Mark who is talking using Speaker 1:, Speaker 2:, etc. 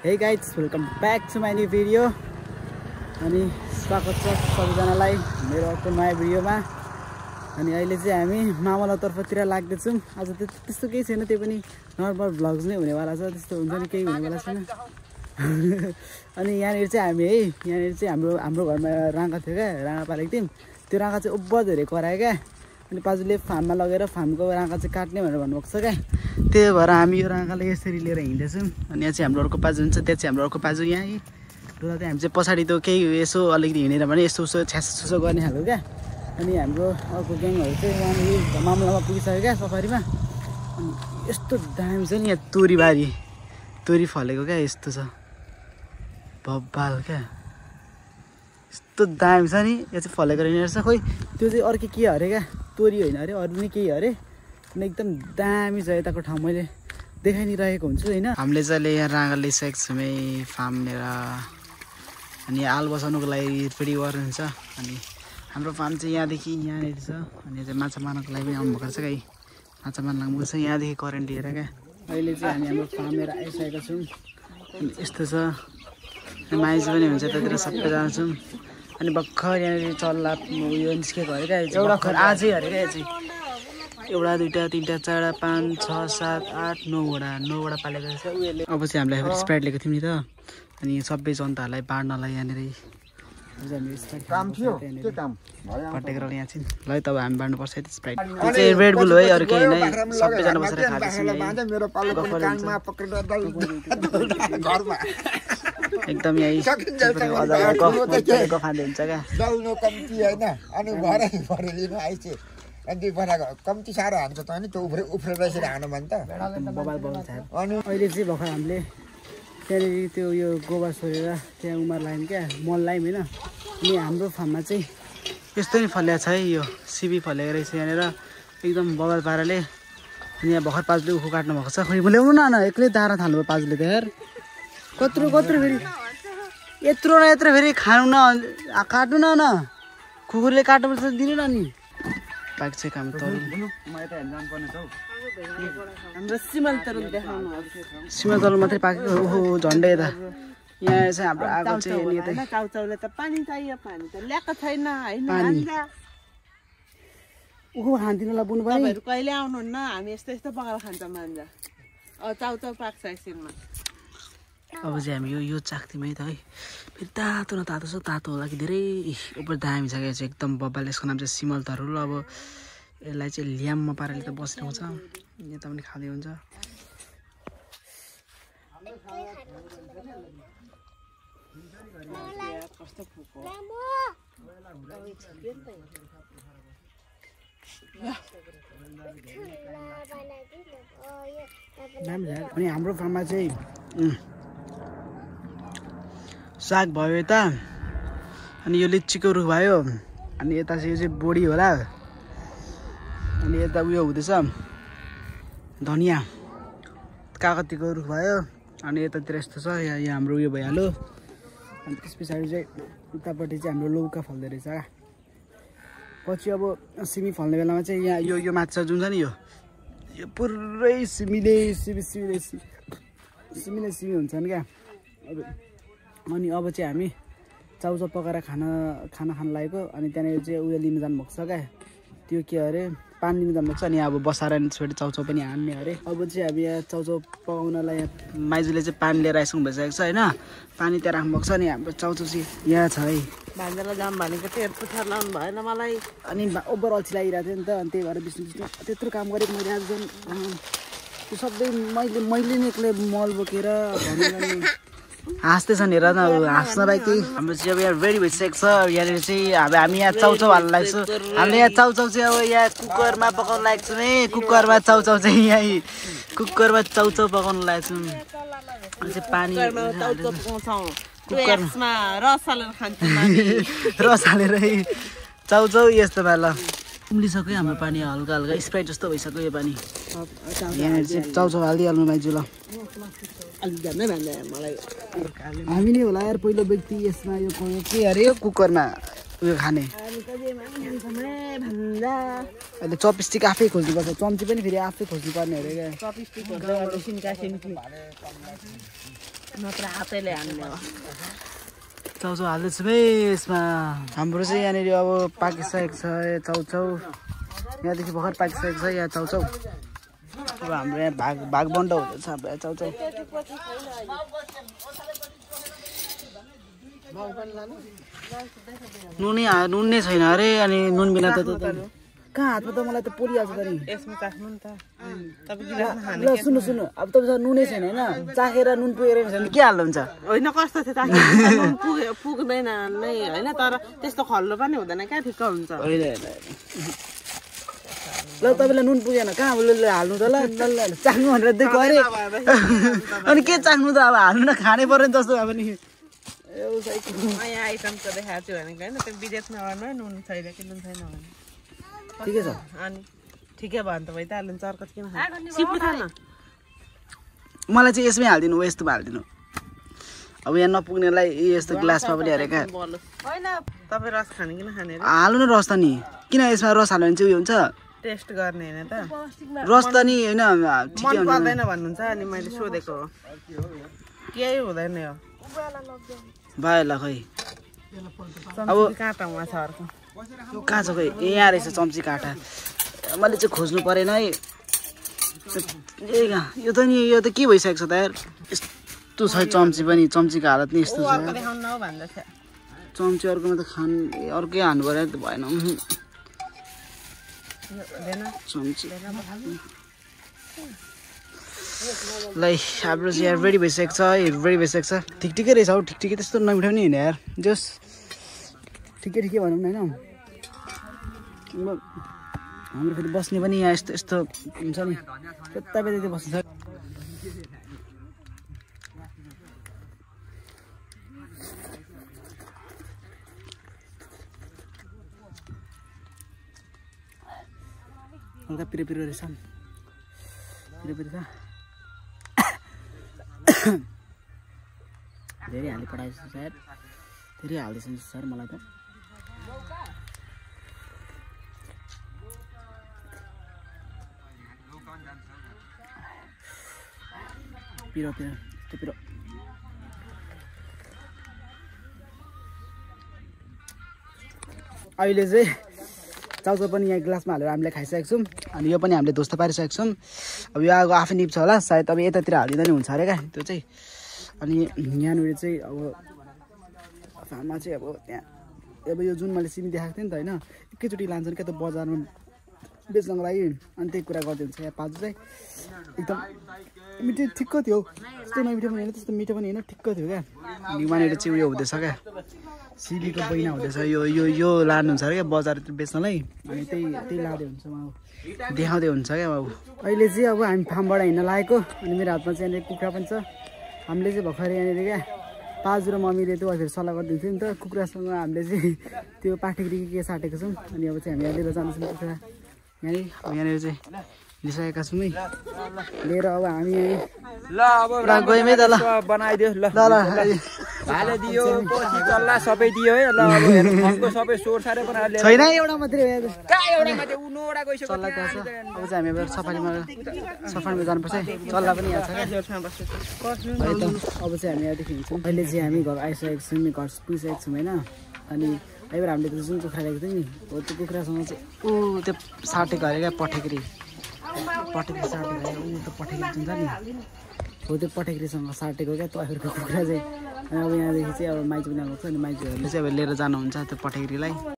Speaker 1: Hey guys, welcome back to my new video. अनि स्वागत छ सबैजनालाई मेरो अर्को नयाँ भिडियोमा। अनि अहिले चाहिँ हामी मामला तर्फतिर लाग्दैछौँ। आज त त्यस्तो केही छैन, त्यो पनि नर्मल भ्लग्स नै हुनेवाला छ, त्यस्तो हुन्छ नि केही हुनेवाला छैन। अनि यहाँनिर चाहिँ हामी यहाँनिर चाहिँ हाम्रो घरमा राँगा थियो क्या, राँगा पालेको थियौँ। त्यो राँगा चाहिँ उब्ब धेरै करायो क्या। अनि पाजुले फार्ममा लगेर फार्मको राँगा चाहिँ काट्ने भनेर भन्नुभएको छ क्या। त्यही भएर हामी यो राँगाले यसरी लिएर हिँड्दैछौँ। अनि यहाँ चाहिँ हाम्रो अर्को पाजु हुन्छ, त्यहाँ चाहिँ हाम्रो अर्को पाजु यहाँ र चाहिँ हामी चाहिँ पछाडि त केही यसो अलिकति हिँडेर भने यस्तो उसो छ्यासो गर्ने खालको क्या। अनि हाम्रो अर्को ग्याङहरू चाहिँ वहाँनिर मामलामा पुगिसक्यो क्या सफारीमा। अनि यस्तो दामी छ नि यहाँ तोरीबारी, तोरी फलेको क्या, यस्तो छ भब्बाल क्या, यस्तो दामी छ नि। यो चाहिँ फलेको रहेछ, खोइ त्यो चाहिँ अर्कै के अरे क्या, तोरी होइन अरे, अरू नै केही अरे। अनि एकदम दामी छ यताको ठाउँ, मैले देखाइ नि रहेको हुन्छु होइन। हामीले चाहिँ यहाँ राँगा लिइसकेको छौँ है फार्मनेर। अनि आल बसाउनुको लागि रेडी गर्नुहुन्छ। अनि हाम्रो फार्म चाहिँ यहाँदेखि यहाँनिर छ। अनि चाहिँ माछा मार्नको लागि पनि आउनुभएको छ कि माछा मार्न लाग्नु छ यहाँदेखि करेन्ट लिएर क्या। अहिले चाहिँ हामी हाम्रो फार्मनेर आइसकेका छौँ। यस्तो छ, माइज पनि हुन्छ त्यतिर सबैजना छौँ। अनि भर्खर यहाँनिर चल्ला उयो निस्केको अरे क्या, एउटा आजै अरे क्या। चाहिँ एउटा दुईवटा तिनवटा चारवटा 5 6 7 8 9वटा पालेको रहेछ उयोले। अब चाहिँ हामीलाई स्प्राइट लिएको थियौँ नि त, अनि सबै जनताहरूलाई बाँड्नलाई यहाँनिर पटेकर यहाँ चाहिँ ल तब हामी बाँड्नुपर्छ है स्प्राइट। यो चाहिँ रेड बुल हो है, अरू केही होइन। सबैजना बसेर खाँदैछौँ एकदम यही खाँदै हुन्छ क्या।
Speaker 2: अनि बनाएको कम्ती साह्रो हान्छ त नि, त्यो उफ्रेर यसरी हानु भने त
Speaker 1: बबाल छ। अनि अहिले चाहिँ भर्खर हामीले त्यहाँनिर त्यो यो गोबर सोरेर त्यहाँ उमार लगायौँ क्या, मल लगायौँ होइन। अनि हाम्रो फार्ममा चाहिँ यस्तो नि फलेको छ है, यो सिबी फलेको रहेछ यहाँनिर एकदम बबाल पाराले। अनि यहाँ भर्खर पाजुले उखु काट्नु भएको छ। खोइ ल्याउनु न एक्लै दारा थाल्नुभयो पाजुले त यार। कत्रो फेरि यत्रो न यत्रो फेरि खानु न, काट्नु न कुकुरले काट्नुपर्छ दिनु न नि। पाक चाहिँ काम तरुल हाम्रो सिमल तरुल देखाउनु, सिमल तरुल मात्रै पाकेको। ओहो झन्डै यता यहाँ चाहिँ हाम्रो आगो चाहिँ
Speaker 3: चाउचाउले त पानी चाहियो, पानी त ल्याएको छैन हैन।
Speaker 1: उखु खान्दिनलाई बुनु पर्यो।
Speaker 3: तपाईहरु कहिले आउनुहुन्न, हामी यस्तो पकाएर खान्छ मान्छे। चाउचाउ पाक्छ एकछिनमा।
Speaker 1: अब चाहिँ हामी यो चाख्थ्यौँ है त है। फेरि तातो न तातो छ, तातो होला कि धेरै उपर दामी छ क्या। चाहिँ एकदम बब्बाल, यसको नाम चाहिँ सिमल तरुल। अब यसलाई चाहिँ ल्याम्मा पाराले त बसिरहेको छ, यता पनि खाँदै हुन्छ। अनि हाम्रो फार्ममा चाहिँ साग भयो यता, अनि यो लिच्चीको रुख भयो, अनि यता चाहिँ यो चाहिँ बोडी होला, अनि यता उयो हुँदैछ धनियाँ कागतीको रुख भयो। अनि यतातिर यस्तो छ, यहाँ हाम्रो उयो भइहाल्यो। अनि त्यस पछाडि चाहिँ उतापट्टि चाहिँ हाम्रो लौका फल्दो रहेछ क्या। पछि अब सिमी फल्ने बेलामा चाहिँ यहाँ यो माछा जुन छ नि, यो पुरै सिमी हुन्छन् क्या। अनि अब चाहिँ हामी चाउचाउ पकाएर खाना लागेको। अनि त्यहाँनिर चाहिँ उयो लिनु जानुभएको छ क्या, त्यो के अरे पानी लिनु जानुभएको छ। अनि अब बसाएर छोडेर चाउचाउ पनि हान्ने अरे। अब चाहिँ हामी यहाँ चाउचाउ पकाउनलाई यहाँ माइजूले चाहिँ पानी लिएर आइसक्नु भइसकेको छ होइन। पानी त्यहाँ राख्नुभएको छ। अनि हाम्रो चाउचाउ चाहिँ यहाँ छ है।
Speaker 3: भान्जालाई जाम भनेको टेर पुछार लाउनु भएन मलाई।
Speaker 1: अनि ओभर अल्छी लागिरहेको थियो नि त, अनि त्यही भएर बिस्नु त्यत्रो काम गरेको मैले आज त्यो सबै मैले नै एक्लै मल बोकेर हाँस्दैछन् हेर न, हाँस्नलाई केही। हाम्रो चाहिँ अब यहाँ रेडी भइसकेको छ। यहाँनिर चाहिँ हामी यहाँ चाउचाउ हाल्नु लागेको छु। हामीले यहाँ चाउचाउ चाहिँ अब यहाँ कुकरमा पकाउनु लागेको छौँ है। कुकरमा चाउचाउ चाहिँ यहीँ कुकरमा चाउचाउ पकाउनु लागेको छौँ। अनि चाहिँ पानी
Speaker 3: कुकरमा रस हालेर खान्छौँ,
Speaker 1: रस हालेर है चाउचाउ यस्तोमा। ल उम्लिसक्यो हाम्रो पानी, हल्का हल्का स्प्राइट जस्तो भइसक्यो यो पानी। यहाँनिर चाहिँ चाउचाउ हालिदिइहाल्नु माइजू। ल हामी नै होला यार पहिलो व्यक्ति यसमा यो के अरे यो कुकरमा उयो खाने। अहिले चपस्टिक आफै खोज्नुपर्छ, चम्ची पनि फेरि आफै खोज्नुपर्ने अरे क्या।
Speaker 3: नत्र हातैले हान्ने हो
Speaker 1: चाउचाउ हाल्दैछु है यसमा हाम्रो चाहिँ यहाँनिर अब पाकिसकेको छ चाउचाउ यहाँदेखि भर्खर पाकिसकेको छ यहाँ चाउचाउ अब हाम्रो यहाँ भाग बन्ड हुँदैछ हाम्रो यहाँ चाउचाउ नुन नै छैन अरे अनि नुन बिना त कहाँ हातमा त मलाई त पोलिहाल्छ त नि
Speaker 3: यसमा चाख्नु नि त
Speaker 1: ल सुन्नु अब तपाईँसँग नुनै छैन होइन चाखेर नुन पुगेर छैन के हाल्नुहुन्छ
Speaker 3: होइन कस्तो थियो पुग्दैन नै होइन तर त्यस्तो खल्लो पनि हुँदैन क्या ठिक्क हुन्छ
Speaker 1: होइन ल तपाईँलाई नुन पुगेन कहाँ हाल्नु त ल चाख्नु भनेर दिएको अरे अनि के चाख्नु त अब हाल्नु न खानै पर्यो नि जस्तो अब नि
Speaker 3: यहाँ आइटम त देखाएको छु भनेको होइन त्यो विदेशमा गर्नु नुन छैन कि नुन छैन भने
Speaker 1: ठिकै छ
Speaker 3: अनि ठिकै भयो भने त भइहाल्नु चर्को किन सिप्नु खान
Speaker 1: मलाई चाहिँ यसमै हालिदिनु हो यस्तोमा हालिदिनु अब यहाँ नपुग्नेलाई यस्तो ग्लासमा पनि हेरेका
Speaker 3: होइन तपाईँ रस खाने किन खाने
Speaker 1: हाल्नु न रस त नि किन यसमा रस हाल्यो भने चाहिँ उयो हुन्छ
Speaker 3: टेस्ट गर्ने होइन त
Speaker 1: रस त नि होइन
Speaker 3: मन पर्दैन भन्नुहुन्छ अनि मैले सोधेको हो केही हुँदैन हो
Speaker 1: भयो ल खै
Speaker 3: अब काँटा उहाँ छ अर्को
Speaker 1: कहाँ छ खै यहाँ रहेछ चम्ची काँटा मैले चाहिँ खोज्नु परेन है यो त नि यो त के भइसकेको छ त यार यस्तो छ चम्ची पनि चम्चीको हालत नि यस्तो छ चम्ची अर्कोमा त अर्कै हान्नु पऱ्यो त भएन चम्ची ल हाम्रो चाहिँ यहाँ रेडी भइसकेको छ ठिक ठिकै रहेछ हौ ठिक ठिकै त्यस्तो नमिठो नि होइन यार जस ठिकै भनौँ न होइन हाम्रो फेरि बस्ने पनि यहाँ यस्तो हुन्छ नि त्यता बस्नु छ हल्का पिरो रहेछ पिरो छ धेरै हाली पठाएछ सायद धेरै हाल्दैछ सर मलाई त पिरो अहिले चाहिँ चाउचाउ पनि यहाँ ग्लासमा हालेर हामीले खाइसकेको छौँ अनि यो पनि हामीले ध्वस्त पारिसकेको छौँ अब यो आगो आफै निप्छ होला सायद अब यतातिर हालिँदा नि हुन्छ अरे क्या त्यो चाहिँ अनि यहाँनिर चाहिँ अब फार्ममा चाहिँ अब त्यहाँ अब यो जुन मैले सिमी देखाएको थिएँ नि त होइन एकैचोटि लान्छन् क्या त बजारमा बेच्नको लागि अनि त्यही कुरा गर्दै हुन्छ यहाँ पाजु चाहिँ एकदम मिठो ठिक्क थियो त्यस्तो नमिठो पनि होइन त्यस्तो मिठो पनि होइन ठिक्क थियो क्या अनि वहाँनिर चाहिँ उयो हुँदैछ क्या सिमीको बैना हुँदैछ यो लानुहुन्छ अरे क्या बजारतिर बेच्नलाई अनि त्यही लाँदै हुन्छ उहाँ देखाउँदै हुन्छ क्या अब अहिले चाहिँ अब हामी फार्मबाट हिँड्न लागेको अनि मेरो हातमा चाहिँ यहाँनिर कुखुरा पनि छ हामीले चाहिँ भर्खर यहाँनिर क्या पाजु र मम्मीले त्यो फेरि सल्लाह गरिदिन्थ्यो नि त कुखुरासँग हामीले चाहिँ त्यो पाठेग्री के साटेको छौँ अनि अब चाहिँ हामी यहाँ लिएर जाँदैछौँ कुखुरा यहाँनिर चाहिँ लिइसकेका छौँ है लिएर अब हामी
Speaker 4: ल अब
Speaker 1: गयौँ है त ल
Speaker 4: बनाइदियो ल भाले दियो पछि चल्ला सबै दियो है ल अब हेर्नु सबै सोर सारे बनाएर
Speaker 1: छैन एउटा मात्रै हो
Speaker 4: कहाँ एउटा मात्रै उनोडा गइसक्यो
Speaker 1: चल्ला त्यहाँ छ अब चाहिँ हामी सफारीमा जानुपर्छ है चल्ला पनि यहाँ छ क्या है त अब चाहिँ हामी यहाँदेखि हिँड्छौँ अहिले चाहिँ हामी घर आइसकेको छौँ घर पुगिसकेको छौँ होइन अनि अहिले हामीले त जुन कुखुरा ल्याएको थियो नि हो त्यो कुखुरासँग चाहिँ त्यो साटेको अरे क्या पठेक्री साटेको अरे त पठेक्री जुन छ नि हो त्यो पठेक्रीसँग साटेको क्या त्यो कुखुरा चाहिँ अनि अब यहाँदेखि चाहिँ अब माइजू पनि आएको छ अनि माइजूहरूले चाहिँ अब लिएर जानुहुन्छ त्यो पठेक्रीलाई